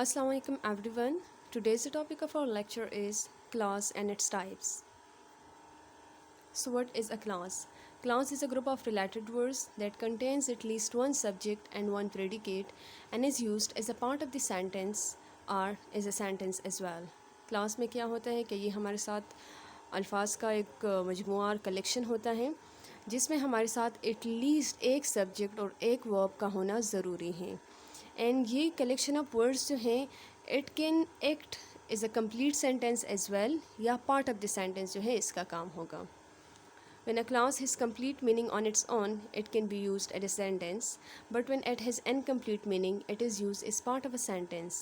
Assalamu alaikum everyone. Today's topic of our lecture is class and its types. So what is a class? Class is a group of related words that contains at least one subject and one predicate and is used as a part of the sentence or as a sentence as well. Class में क्या होता है कि ये हमारे साथ अल्फाज का एक मजमूआ और कलेक्शन होता है जिसमें हमारे साथ एटलीस्ट एक सब्जेक्ट और एक वर्ब का होना ज़रूरी है। एंड ये कलेक्शन ऑफ वर्ड्स जो हैं it can act as a complete sentence as well या पार्ट ऑफ द सेंटेंस जो है इसका काम होगा। When a clause has complete meaning on its own, it can be used as a sentence, but when it has incomplete meaning, it is used as part of a sentence.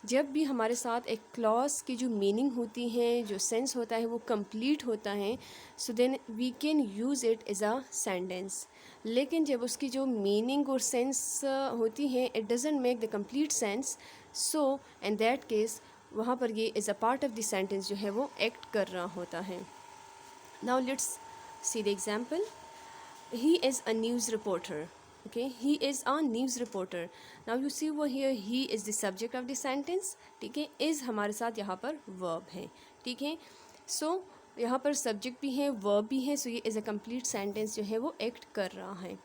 जब भी हमारे साथ एक क्लॉज की जो meaning होती है, जो सेंस होता है वो कंप्लीट होता है, so then we can use it as a sentence. लेकिन जब उसकी जो मीनिंग और सेंस होती है it doesn't make the complete sense, so in that case वहाँ पर ये as a part of the sentence जो है वो एक्ट कर रहा होता है। Now let's see the example. He is a news reporter. Okay, he is a news reporter. Now you see over here he is the subject of the sentence. ठीक है, is हमारे साथ यहाँ पर verb है। ठीक है, so यहाँ पर subject भी है verb भी है, so ये is a complete sentence जो है वो act कर रहा है।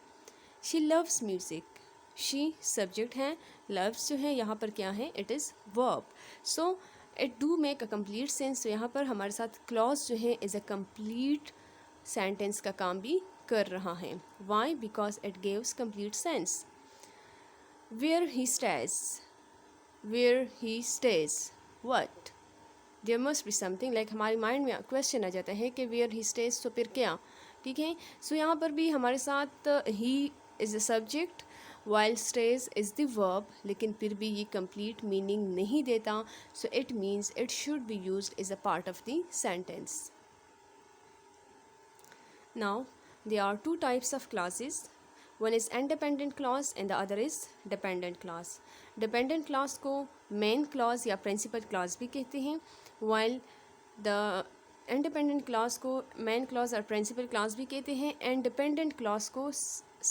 She loves music. She subject है, loves जो है यहाँ पर क्या है, it is verb. So it do make a complete sense. तो यहाँ पर हमारे साथ clause जो है is a complete सेंटेंस का काम भी कर रहा है। Why? Because it gives complete sense. Where he stage, where he stage what, there must be something like हमारे माइंड में क्वेश्चन आ जाता है कि वेयर ही स्टेज, तो फिर क्या। ठीक है, सो यहाँ पर भी हमारे साथ ही is the subject while stage is the verb, लेकिन फिर भी ये कंप्लीट मीनिंग नहीं देता, so it means it should be used as a part of the sentence. Now, there are two types of clauses. One is independent clause and the other is dependent clause. Dependent clause को main clause या principal clause भी कहते हैं, while the independent clause को main clause और principal clause भी कहते हैं, and dependent clause को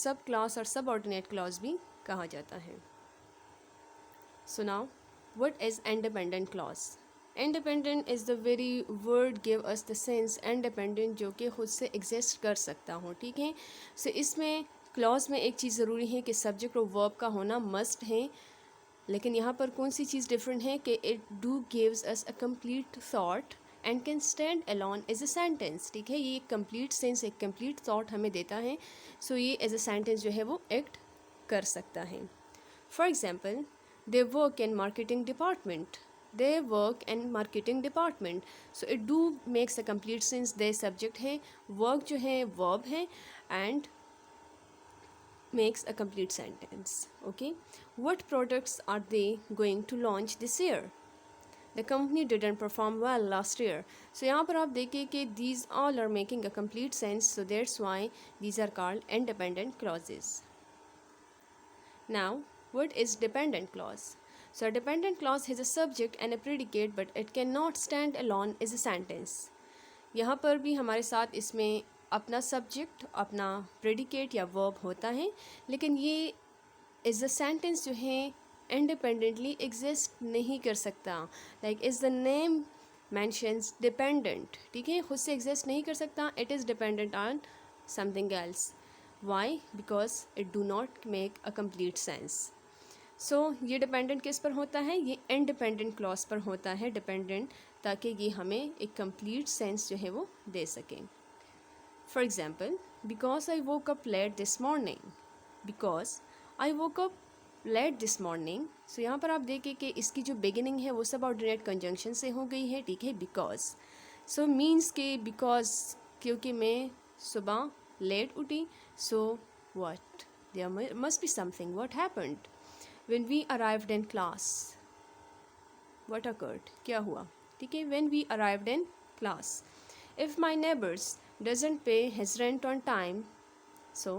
sub clause और subordinate clause भी कहा जाता है। So now, what is independent clause? Independent is the very word give us the sense independent, जो कि खुद से एग्जिस्ट कर सकता हूँ। ठीक है, सो इसमें क्लॉज में एक चीज़ ज़रूरी है कि सब्जेक्ट और वर्ब का होना मस्ट है, लेकिन यहाँ पर कौन सी चीज़ डिफरेंट है कि it do gives us a complete thought and can stand alone as a sentence. ठीक है, ये एक कंप्लीट सेंस, एक कंप्लीट थॉट हमें देता है, सो ये एज अ सेंटेंस जो है वो एक्ट कर सकता है। For example, they work in marketing department, they work in marketing department, so it do makes a complete sense। they subject है, work जो है verb है, and makes a complete sentence। okay, what products are they going to launch this year? the company didn't perform well last year। so यहाँ पर आप देखिए कि these all are making a complete sense, so that's why these are called independent clauses। now what is dependent clause? So a dependent clause has a subject and a predicate, but it cannot stand alone as a sentence। यहाँ पर भी हमारे साथ इसमें अपना subject, अपना predicate या verb होता है, लेकिन ये as a sentence जो है independently exist नहीं कर सकता। like is the name mentions dependent, ठीक है, खुद से exist नहीं कर सकता, it is dependent on something else। why? because it do not make a complete sense। सो ये डिपेंडेंट किस पर होता है? ये इंडिपेंडेंट क्लॉज पर होता है डिपेंडेंट, ताकि ये हमें एक कंप्लीट सेंस जो है वो दे सकें। For example, because I woke up late this morning, because I woke up late this morning. So यहाँ पर आप देखिए कि इसकी जो बिगिनिंग है वो सबऑर्डिनेट कंजंक्शन से हो गई है। ठीक है, बिकॉज सो मीन्स के बिकॉज क्योंकि मैं सुबह लेट उठी, so what, there must be something, what happened when we arrived in class, what occurred, क्या हुआ। ठीक है, when we arrived in class, if my neighbors doesn't pay his rent on time, so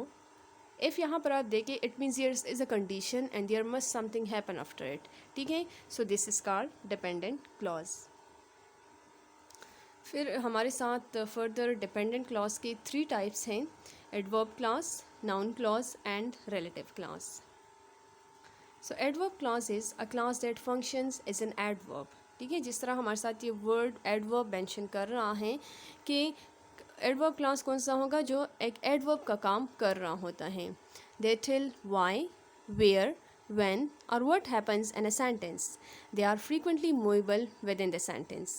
if यहाँ पर आप देखें it means there is a condition and there must something happen after it। ठीक है, so this is called dependent clause। फिर हमारे साथ further dependent clause के 3 टाइप्स हैं, adverb clause, noun clause and relative clause. So adverb clause is a clause that functions as an adverb. ठीक है, जिस तरह हमारे साथ ये वर्ड एडवर्ब मेंशन कर रहा है कि एडवर्ब क्लॉज कौन सा होगा, जो एक एडवर्ब का काम कर रहा होता है। They tell why, where, when or what happens in a sentence. They are frequently movable within the sentence.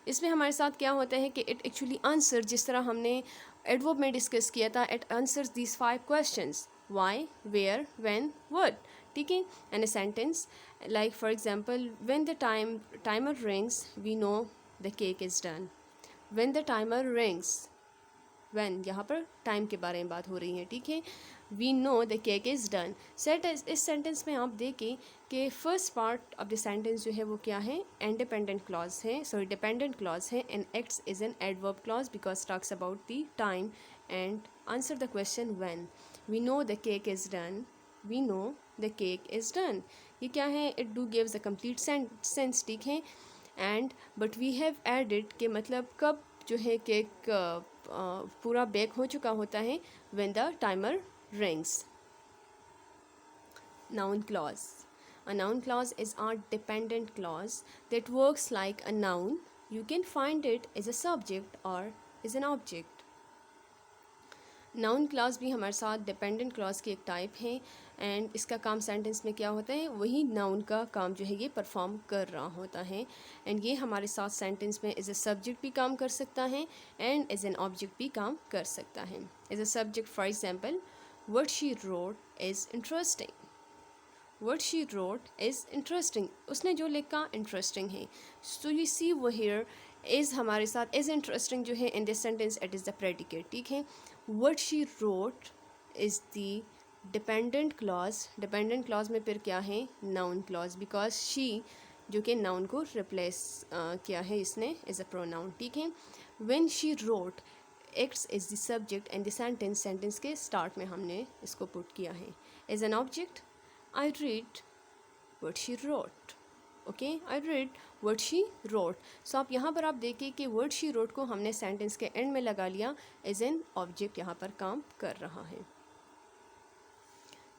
इसमें हमारे साथ क्या होता है कि it actually answer, जिस तरह हमने एडवर्ब में डिस्कस किया था, it answers these 5 questions: why, where, when, what. ठीक है, in a sentence like for example, when the timer rings, we know the cake is done. When the timer rings, when यहाँ पर time के बारे में बात हो रही है। ठीक है, we know the cake is done. Set इस सेंटेंस में आप देखें कि first part of the sentence जो है वो क्या है, इंडिपेंडेंट क्लॉज है, सॉरी डिपेंडेंट क्लॉज है, and acts is an adverb clause because talks about the time and answer the question when. We know the cake is done, we know the cake is done, ये क्या है, it do gives a complete sense. ठीक है, and but we have added के मतलब कब जो है केक पूरा बेक हो चुका होता है, when the timer rings. Noun clause. A noun clause is a dependent clause that works like a noun. You can find it as a subject or as an object. Noun clause भी हमारे साथ dependent clause की एक type है, and इसका काम sentence में क्या होता है, वही नाउन का काम जो है ये परफॉर्म कर रहा होता है, एंड ये हमारे साथ सेंटेंस में एज ए सब्जेक्ट भी काम कर सकता है एंड एज एन ऑब्जेक्ट भी काम कर सकता है। As a subject for example, what she wrote is interesting. What she wrote is interesting. उसने जो लिखा इंटरेस्टिंग है। So you see वो here is हमारे साथ is interesting जो है in this sentence it is the predicate। ठीक है, what she wrote is the dependent clause। dependent clause में फिर क्या है, noun clause, because she जो कि noun को replace किया है इसने as a pronoun। ठीक है, when she wrote acts is the subject and the sentence के start में हमने इसको put किया है as an object। I read what she wrote. Okay, I read what she wrote. So आप यहाँ पर आप देखिए कि what she wrote को हमने सेंटेंस के एंड में लगा लिया, as an object यहाँ पर काम कर रहा है।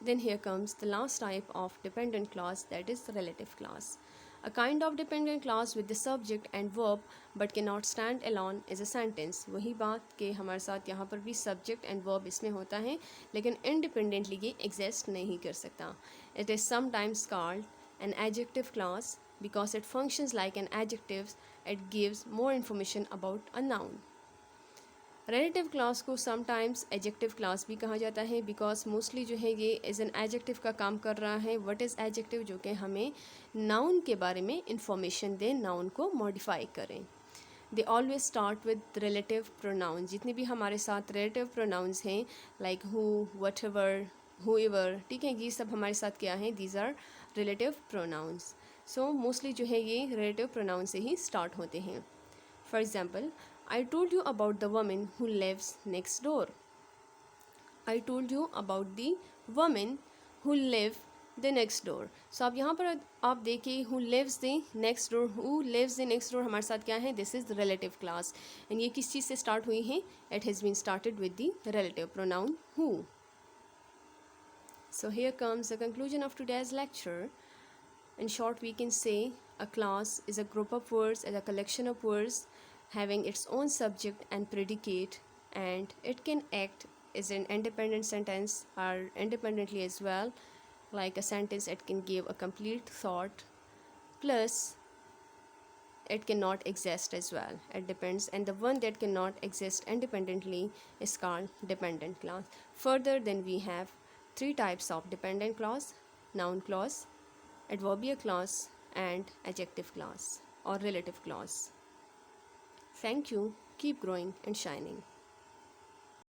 Then here comes the last type of dependent clause, that is relative clause. A kind of dependent clause with the subject and verb but cannot stand alone is a sentence. वही बात कि हमारे साथ यहाँ पर भी subject and verb इसमें होता है, लेकिन independently ये exist नहीं कर सकता। It is sometimes called an adjective clause because it functions like an adjective. It gives more information about a noun. Relative class को समटाइम्स एडजेक्टिव क्लास भी कहा जाता है बिकॉज मोस्टली जो है ये एज एन एडजेक्टिव का काम कर रहा है। व्हाट इज़ एडजेक्टिव, जो कि हमें नाउन के बारे में इंफॉर्मेशन दे, नाउन को मॉडिफाई करें। They always start with relative pronoun. जितने भी हमारे साथ रिलेटिव प्रोनाउंस हैं like who, whatever, whoever, ठीक है, ये सब हमारे साथ क्या है, these are relative pronouns. So mostly जो है ये रिलेटिव प्रोनाउन से ही स्टार्ट होते हैं। For example, I told you about the woman who lives next door. I told you about the woman who live the next door. So आप यहाँ पर आप देखिए who lives the next door, who lives the next door हमारे साथ क्या है, this is relative class, and ये किस चीज़ से start हुई है, it has been started with the relative pronoun who. So here comes the conclusion of today's lecture. In short, we can say a class is a group of words, is a collection of words having its own subject and predicate, and it can act as an independent sentence or independently as well. Like a sentence, it can give a complete thought, plus it cannot exist as well. It depends, and the one that cannot exist independently is called dependent clause. Further, then we have 3 types of dependent clause: noun clause, adverbial clause, and adjective clause or relative clause. Thank you. Keep growing and shining.